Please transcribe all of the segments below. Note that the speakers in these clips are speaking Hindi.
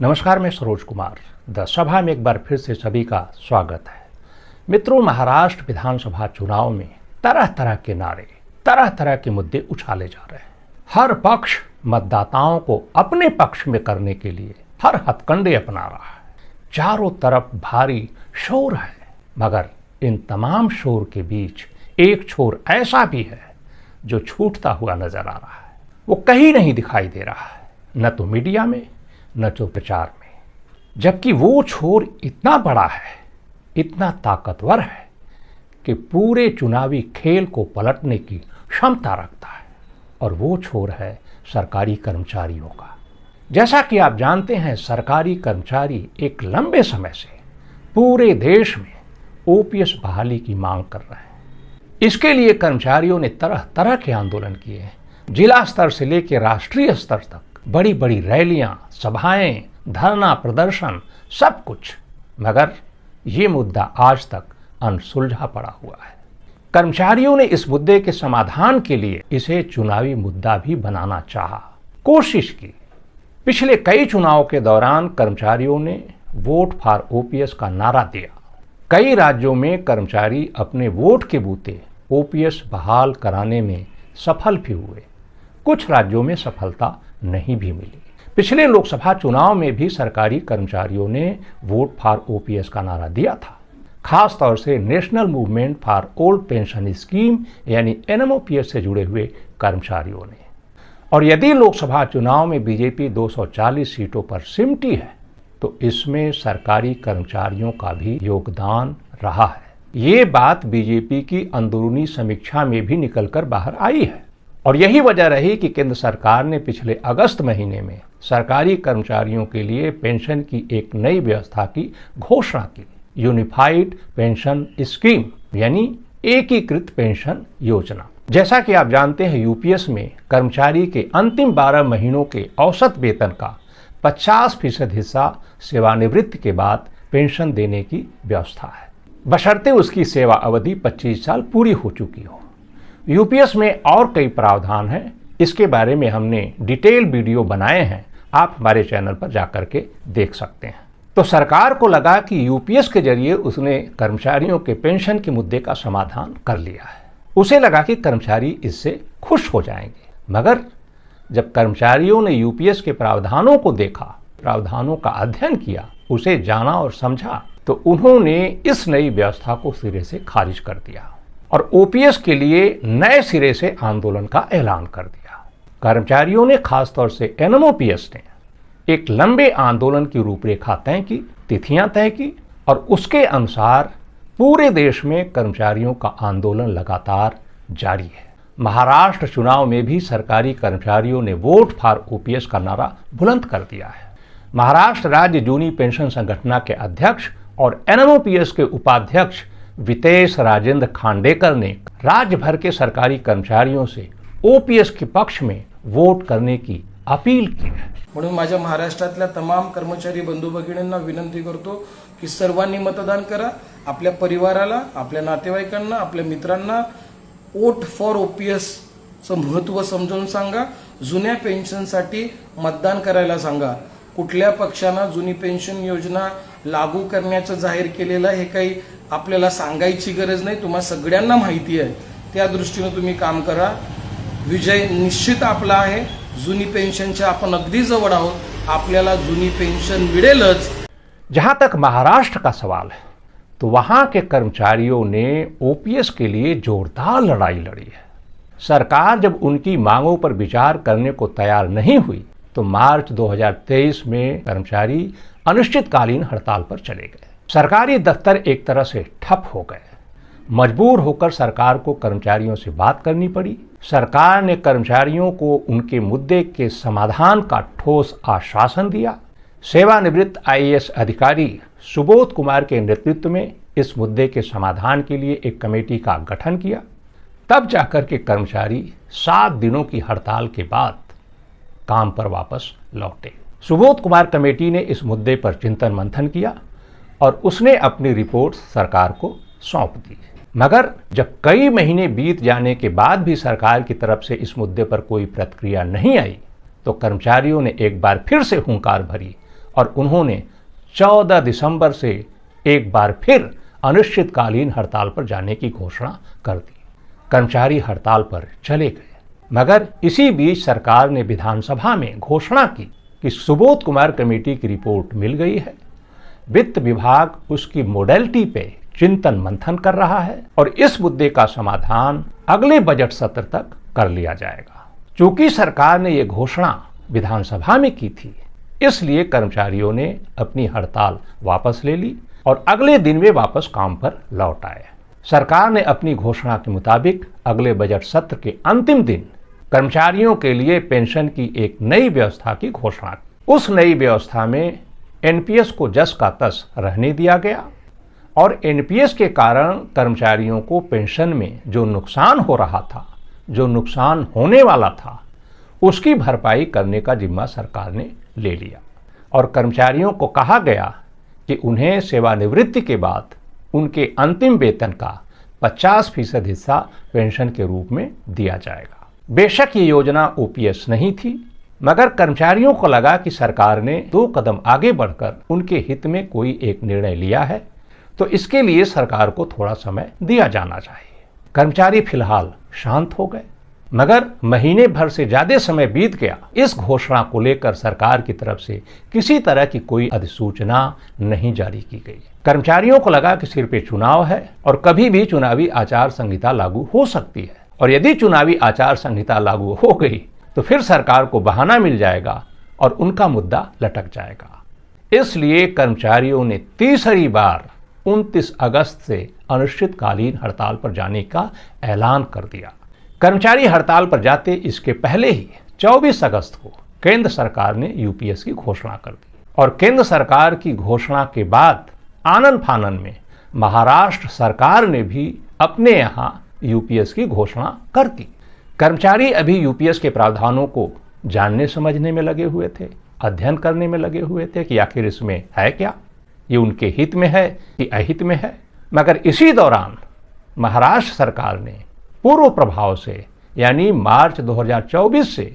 नमस्कार, मैं सरोज कुमार। द सभा में एक बार फिर से सभी का स्वागत है। मित्रों, महाराष्ट्र विधानसभा चुनाव में तरह तरह के नारे, तरह तरह के मुद्दे उछाले जा रहे हैं। हर पक्ष मतदाताओं को अपने पक्ष में करने के लिए हर हथकंडे अपना रहा है। चारों तरफ भारी शोर है, मगर इन तमाम शोर के बीच एक छोर ऐसा भी है जो छूटता हुआ नजर आ रहा है। वो कहीं नहीं दिखाई दे रहा है, न तो मीडिया में, न तो प्रचार में। जबकि वो छोर इतना बड़ा है, इतना ताकतवर है कि पूरे चुनावी खेल को पलटने की क्षमता रखता है, और वो छोर है सरकारी कर्मचारियों का। जैसा कि आप जानते हैं, सरकारी कर्मचारी एक लंबे समय से पूरे देश में ओपीएस बहाली की मांग कर रहे हैं। इसके लिए कर्मचारियों ने तरह तरह के आंदोलन किए हैं। जिला स्तर से लेकर राष्ट्रीय स्तर तक बड़ी बड़ी रैलियां, सभाएं, धरना प्रदर्शन, सब कुछ, मगर ये मुद्दा आज तक अनसुलझा पड़ा हुआ है। कर्मचारियों ने इस मुद्दे के समाधान के लिए इसे चुनावी मुद्दा भी बनाना चाहा, कोशिश की। पिछले कई चुनाव के दौरान कर्मचारियों ने वोट फॉर ओपीएस का नारा दिया। कई राज्यों में कर्मचारी अपने वोट के बूते ओपीएस बहाल कराने में सफल भी हुए। कुछ राज्यों में सफलता नहीं भी मिली। पिछले लोकसभा चुनाव में भी सरकारी कर्मचारियों ने वोट फॉर ओपीएस का नारा दिया था, खास तौर से national movement for old pension scheme यानी एनएमओपीएस से जुड़े हुए कर्मचारियों ने। और यदि लोकसभा चुनाव में बीजेपी 240 सीटों पर सिमटी है, तो इसमें सरकारी कर्मचारियों का भी योगदान रहा है। ये बात बीजेपी की अंदरूनी समीक्षा में भी निकलकर बाहर आई है, और यही वजह रही कि केंद्र सरकार ने पिछले अगस्त महीने में सरकारी कर्मचारियों के लिए पेंशन की एक नई व्यवस्था की घोषणा की, यूनिफाइड पेंशन स्कीम यानी एकीकृत पेंशन योजना। जैसा कि आप जानते हैं, यूपीएस में कर्मचारी के अंतिम 12 महीनों के औसत वेतन का 50% हिस्सा सेवानिवृत्ति के बाद पेंशन देने की व्यवस्था है, बशर्ते उसकी सेवा अवधि 25 साल पूरी हो चुकी हो। यूपीएस में और कई प्रावधान हैं, इसके बारे में हमने डिटेल वीडियो बनाए हैं, आप हमारे चैनल पर जाकर के देख सकते हैं। तो सरकार को लगा कि यूपीएस के जरिए उसने कर्मचारियों के पेंशन के मुद्दे का समाधान कर लिया है। उसे लगा कि कर्मचारी इससे खुश हो जाएंगे, मगर जब कर्मचारियों ने यूपीएस के प्रावधानों को देखा, प्रावधानों का अध्ययन किया, उसे जाना और समझा, तो उन्होंने इस नई व्यवस्था को सिरे से खारिज कर दिया और ओपीएस के लिए नए सिरे से आंदोलन का ऐलान कर दिया। कर्मचारियों ने, खासतौर से एनएमओपीएस ने, एक लंबे आंदोलन की रूपरेखा तय की, तिथियां तय की, और उसके अनुसार पूरे देश में कर्मचारियों का आंदोलन लगातार जारी है। महाराष्ट्र चुनाव में भी सरकारी कर्मचारियों ने वोट फॉर ओपीएस का नारा बुलंद कर दिया है। महाराष्ट्र राज्य जूनी पेंशन संगठन के अध्यक्ष और एनएमओपीएस के उपाध्यक्ष वितेश राजेंद्र खांडेकर ने राज्य भर के सरकारी कर्मचारियों से ओपीएस के पक्ष में वोट करने की अपील की है। म्हणून माझ्या महाराष्ट्रातल्या तमाम कर्मचारी बंधू भगिनींना विनंती करतो की सर्वांनी मतदान करा। आपल्या परिवाराला, आपल्या नातेवाईकांना, आपल्या मित्रांना वोट फॉर ओपीएस चं महत्त्व समजावून सांगा। जुन्या पेन्शनसाठी मतदान करायला सांगा। कुठल्या पक्षानं जुनी पेन्शन योजना लागू करण्याचं जाहीर केलेलं हे काही आपल्याला सांगायची गरज नाही, तुम्हा सगळ्यांना माहिती आहे। त्या दृष्टीने तुम्ही काम करा। विजय निश्चित आपला आहे। जुनी पेन्शनच्या आपण अगदी जवळ आहोत, आपल्याला जुनी पेन्शन मिळेलच। जहां तक महाराष्ट्र का सवाल है, तो वहां के कर्मचारियों ने ओपीएस के लिए जोरदार लड़ाई लड़ी है। सरकार जब उनकी मांगों पर विचार करने को तैयार नहीं हुई, तो मार्च 2023 में कर्मचारी अनिश्चितकालीन हड़ताल पर चले गए। सरकारी दफ्तर एक तरह से ठप हो गए। मजबूर होकर सरकार को कर्मचारियों से बात करनी पड़ी। सरकार ने कर्मचारियों को उनके मुद्दे के समाधान का ठोस आश्वासन दिया। सेवानिवृत्त आईएएस अधिकारी सुबोध कुमार के नेतृत्व में इस मुद्दे के समाधान के लिए एक कमेटी का गठन किया। तब जाकर के कर्मचारी 7 दिनों की हड़ताल के बाद काम पर वापस लौटे। सुबोध कुमार कमेटी ने इस मुद्दे पर चिंतन मंथन किया और उसने अपनी रिपोर्ट सरकार को सौंप दी। मगर जब कई महीने बीत जाने के बाद भी सरकार की तरफ से इस मुद्दे पर कोई प्रतिक्रिया नहीं आई, तो कर्मचारियों ने एक बार फिर से हुंकार भरी और उन्होंने 14 दिसंबर से एक बार फिर अनिश्चितकालीन हड़ताल पर जाने की घोषणा कर दी। कर्मचारी हड़ताल पर चले गए, मगर इसी बीच सरकार ने विधानसभा में घोषणा की कि सुबोध कुमार कमेटी की रिपोर्ट मिल गई है। वित्त विभाग उसकी मोडेलिटी पे चिंतन मंथन कर रहा है और इस मुद्दे का समाधान अगले बजट सत्र तक कर लिया जाएगा। चूंकि सरकार ने यह घोषणा विधानसभा में की थी, इसलिए कर्मचारियों ने अपनी हड़ताल वापस ले ली और अगले दिन वे वापस काम पर लौट आए। सरकार ने अपनी घोषणा के मुताबिक अगले बजट सत्र के अंतिम दिन कर्मचारियों के लिए पेंशन की एक नई व्यवस्था की घोषणा की। उस नई व्यवस्था में एनपीएस को जस का तस रहने दिया गया और एनपीएस के कारण कर्मचारियों को पेंशन में जो नुकसान हो रहा था, जो नुकसान होने वाला था, उसकी भरपाई करने का जिम्मा सरकार ने ले लिया और कर्मचारियों को कहा गया कि उन्हें सेवानिवृत्ति के बाद उनके अंतिम वेतन का 50% हिस्सा पेंशन के रूप में दिया जाएगा। बेशक ये योजना ओपीएस नहीं थी, मगर कर्मचारियों को लगा कि सरकार ने 2 कदम आगे बढ़कर उनके हित में कोई एक निर्णय लिया है, तो इसके लिए सरकार को थोड़ा समय दिया जाना चाहिए। कर्मचारी फिलहाल शांत हो गए, मगर महीने भर से ज्यादा समय बीत गया। इस घोषणा को लेकर सरकार की तरफ से किसी तरह की कोई अधिसूचना नहीं जारी की गई। कर्मचारियों को लगा कि सिर पे चुनाव है और कभी भी चुनावी आचार संहिता लागू हो सकती है, और यदि चुनावी आचार संहिता लागू हो गई तो फिर सरकार को बहाना मिल जाएगा और उनका मुद्दा लटक जाएगा। इसलिए कर्मचारियों ने तीसरी बार 29 अगस्त से अनिश्चितकालीन हड़ताल पर जाने का ऐलान कर दिया। कर्मचारी हड़ताल पर जाते इसके पहले ही 24 अगस्त को केंद्र सरकार ने यूपीएस की घोषणा कर दी और केंद्र सरकार की घोषणा के बाद आनन फानन में महाराष्ट्र सरकार ने भी अपने यहां यूपीएस की घोषणा कर दी। कर्मचारी अभी यूपीएस के प्रावधानों को जानने समझने में लगे हुए थे, अध्ययन करने में लगे हुए थे कि आखिर इसमें है क्या, ये उनके हित में है कि अहित में है। मगर इसी दौरान महाराष्ट्र सरकार ने पूर्व प्रभाव से यानी मार्च 2024 से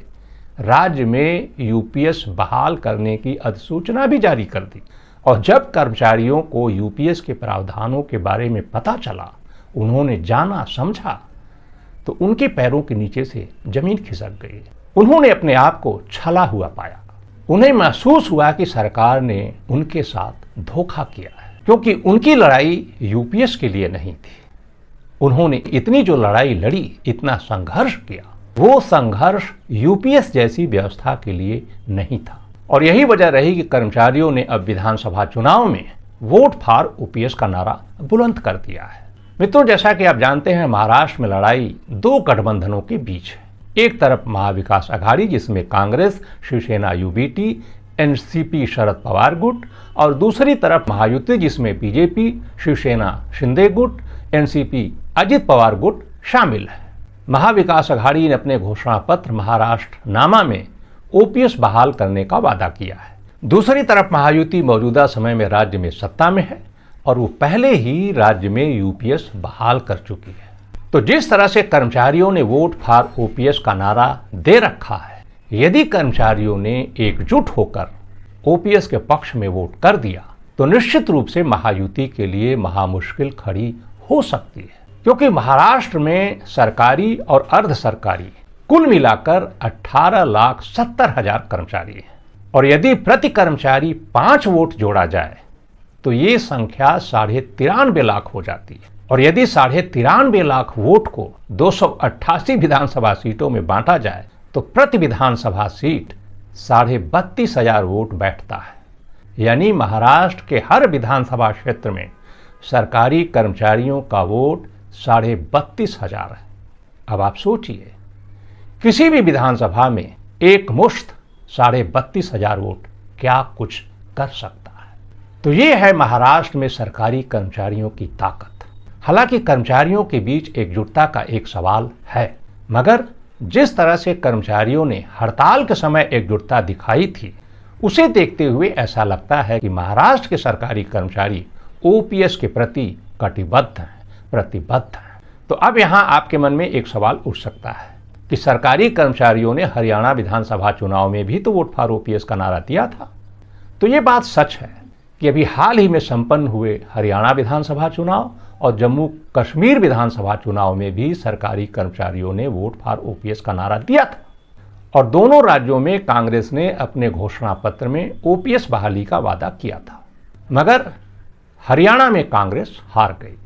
राज्य में यूपीएस बहाल करने की अधिसूचना भी जारी कर दी। और जब कर्मचारियों को यूपीएस के प्रावधानों के बारे में पता चला, उन्होंने जाना समझा, तो उनके पैरों के नीचे से जमीन खिसक गई। उन्होंने अपने आप को छला हुआ पाया। उन्हें महसूस हुआ कि सरकार ने उनके साथ धोखा किया है, क्योंकि उनकी लड़ाई यूपीएस के लिए नहीं थी। उन्होंने इतनी जो लड़ाई लड़ी, इतना संघर्ष किया, वो संघर्ष यूपीएस जैसी व्यवस्था के लिए नहीं था। और यही वजह रही कि कर्मचारियों ने अब विधानसभा चुनाव में वोट फॉर ओपीएस का नारा बुलंद कर दिया है। मित्रों, जैसा कि आप जानते हैं, महाराष्ट्र में लड़ाई 2 गठबंधनों के बीच है। एक तरफ महाविकास अघाड़ी, जिसमें कांग्रेस, शिवसेना यूबीटी, एनसीपी शरद पवार गुट, और दूसरी तरफ महायुति, जिसमें बीजेपी, शिवसेना शिंदे गुट, एनसीपी अजित पवार गुट शामिल है। महाविकास अघाड़ी ने अपने घोषणा पत्र महाराष्ट्र नामा में ओपीएस बहाल करने का वादा किया है। दूसरी तरफ महायुति मौजूदा समय में राज्य में सत्ता में है और वो पहले ही राज्य में यूपीएस बहाल कर चुकी है। तो जिस तरह से कर्मचारियों ने वोट फॉर ओपीएस का नारा दे रखा है, यदि कर्मचारियों ने एकजुट होकर ओपीएस के पक्ष में वोट कर दिया तो निश्चित रूप से महायुति के लिए महामुश्किल खड़ी हो सकती है, क्योंकि महाराष्ट्र में सरकारी और अर्ध सरकारी कुल मिलाकर 18,70,000 कर्मचारी हैं और यदि प्रति कर्मचारी 5 वोट जोड़ा जाए तो ये संख्या 93.5 लाख हो जाती है। और यदि 93.5 लाख वोट को 288 विधानसभा सीटों में बांटा जाए तो प्रति विधानसभा सीट 32,500 वोट बैठता है। यानी महाराष्ट्र के हर विधानसभा क्षेत्र में सरकारी कर्मचारियों का वोट 32,500 है। अब आप सोचिए, किसी भी विधानसभा में एक मुश्त 32,500 वोट क्या कुछ कर सकता है। तो ये है महाराष्ट्र में सरकारी कर्मचारियों की ताकत। हालांकि कर्मचारियों के बीच एकजुटता का एक सवाल है, मगर जिस तरह से कर्मचारियों ने हड़ताल के समय एकजुटता दिखाई थी, उसे देखते हुए ऐसा लगता है कि महाराष्ट्र के सरकारी कर्मचारी ओपीएस के प्रति कटिबद्ध हैं, प्रतिबद्ध हैं। तो अब यहाँ आपके मन में एक सवाल उठ सकता है कि सरकारी कर्मचारियों ने हरियाणा विधानसभा चुनाव में भी तो वोट फॉर ओपीएस का नारा दिया था, तो ये बात सच है कि अभी हाल ही में संपन्न हुए हरियाणा विधानसभा चुनाव और जम्मू कश्मीर विधानसभा चुनाव में भी सरकारी कर्मचारियों ने वोट फॉर ओपीएस का नारा दिया था और दोनों राज्यों में कांग्रेस ने अपने घोषणा पत्र में ओपीएस बहाली का वादा किया था। मगर हरियाणा में कांग्रेस हार गई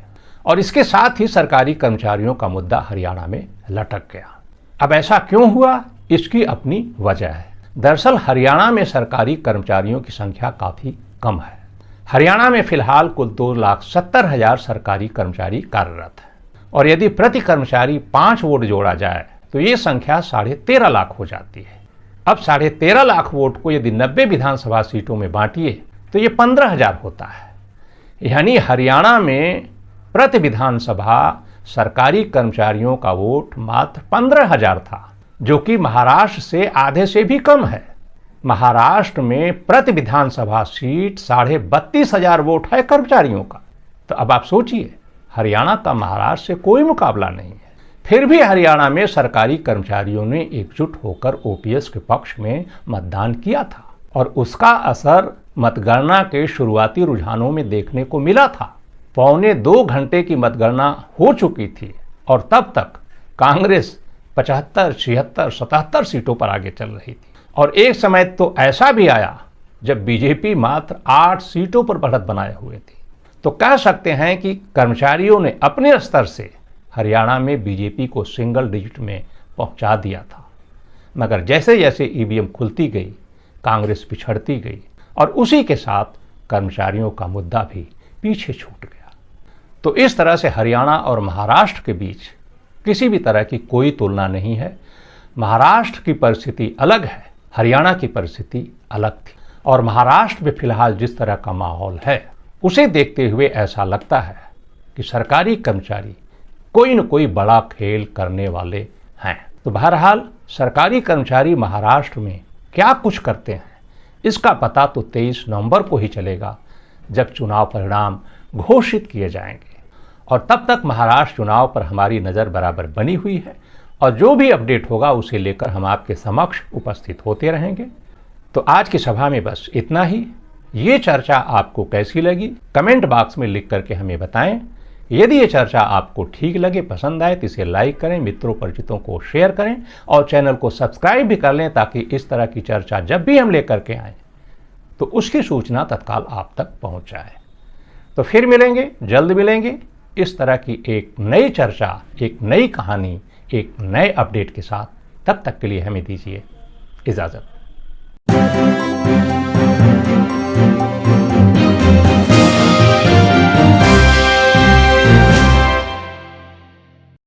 और इसके साथ ही सरकारी कर्मचारियों का मुद्दा हरियाणा में लटक गया। अब ऐसा क्यों हुआ, इसकी अपनी वजह है। दरअसल हरियाणा में सरकारी कर्मचारियों की संख्या काफ़ी कम है। हरियाणा में फिलहाल कुल 2,70,000 सरकारी कर्मचारी कार्यरत हैं और यदि प्रति कर्मचारी 5 वोट जोड़ा जाए तो ये संख्या 13.5 लाख हो जाती है। अब 13.5 लाख वोट को यदि 90 विधानसभा सीटों में बांटिए तो ये 15,000 होता है। यानी हरियाणा में प्रति विधानसभा सरकारी कर्मचारियों का वोट मात्र 15,000 था, जो कि महाराष्ट्र से आधे से भी कम है। महाराष्ट्र में प्रति विधानसभा सीट 32,500 वोट है कर्मचारियों का। तो अब आप सोचिए, हरियाणा का महाराष्ट्र से कोई मुकाबला नहीं है। फिर भी हरियाणा में सरकारी कर्मचारियों ने एकजुट होकर ओपीएस के पक्ष में मतदान किया था और उसका असर मतगणना के शुरुआती रुझानों में देखने को मिला था। 1.25 घंटे की मतगणना हो चुकी थी और तब तक कांग्रेस 75, 76, 77 सीटों पर आगे चल रही थी और एक समय तो ऐसा भी आया जब बीजेपी मात्र 8 सीटों पर बढ़त बनाए हुए थी। तो कह सकते हैं कि कर्मचारियों ने अपने स्तर से हरियाणा में बीजेपी को सिंगल डिजिट में पहुंचा दिया था। मगर जैसे जैसे ईवीएम खुलती गई, कांग्रेस पिछड़ती गई और उसी के साथ कर्मचारियों का मुद्दा भी पीछे छूट गया। तो इस तरह से हरियाणा और महाराष्ट्र के बीच किसी भी तरह की कोई तुलना नहीं है। महाराष्ट्र की परिस्थिति अलग है, हरियाणा की परिस्थिति अलग थी और महाराष्ट्र में फिलहाल जिस तरह का माहौल है उसे देखते हुए ऐसा लगता है कि सरकारी कर्मचारी कोई न कोई बड़ा खेल करने वाले हैं। तो बहरहाल सरकारी कर्मचारी महाराष्ट्र में क्या कुछ करते हैं इसका पता तो 23 नवंबर को ही चलेगा, जब चुनाव परिणाम घोषित किए जाएंगे। और तब तक महाराष्ट्र चुनाव पर हमारी नज़र बराबर बनी हुई है और जो भी अपडेट होगा उसे लेकर हम आपके समक्ष उपस्थित होते रहेंगे। तो आज की सभा में बस इतना ही। ये चर्चा आपको कैसी लगी कमेंट बॉक्स में लिख करके हमें बताएं। यदि ये चर्चा आपको ठीक लगे, पसंद आए तो इसे लाइक करें, मित्रों परिचितों को शेयर करें और चैनल को सब्सक्राइब भी कर लें, ताकि इस तरह की चर्चा जब भी हम लेकर के आएँ तो उसकी सूचना तत्काल आप तक पहुँच जाए। तो फिर मिलेंगे, जल्द मिलेंगे इस तरह की एक नई चर्चा, एक नई कहानी, एक नए अपडेट के साथ। तब तक के लिए हमें दीजिए इजाज़त।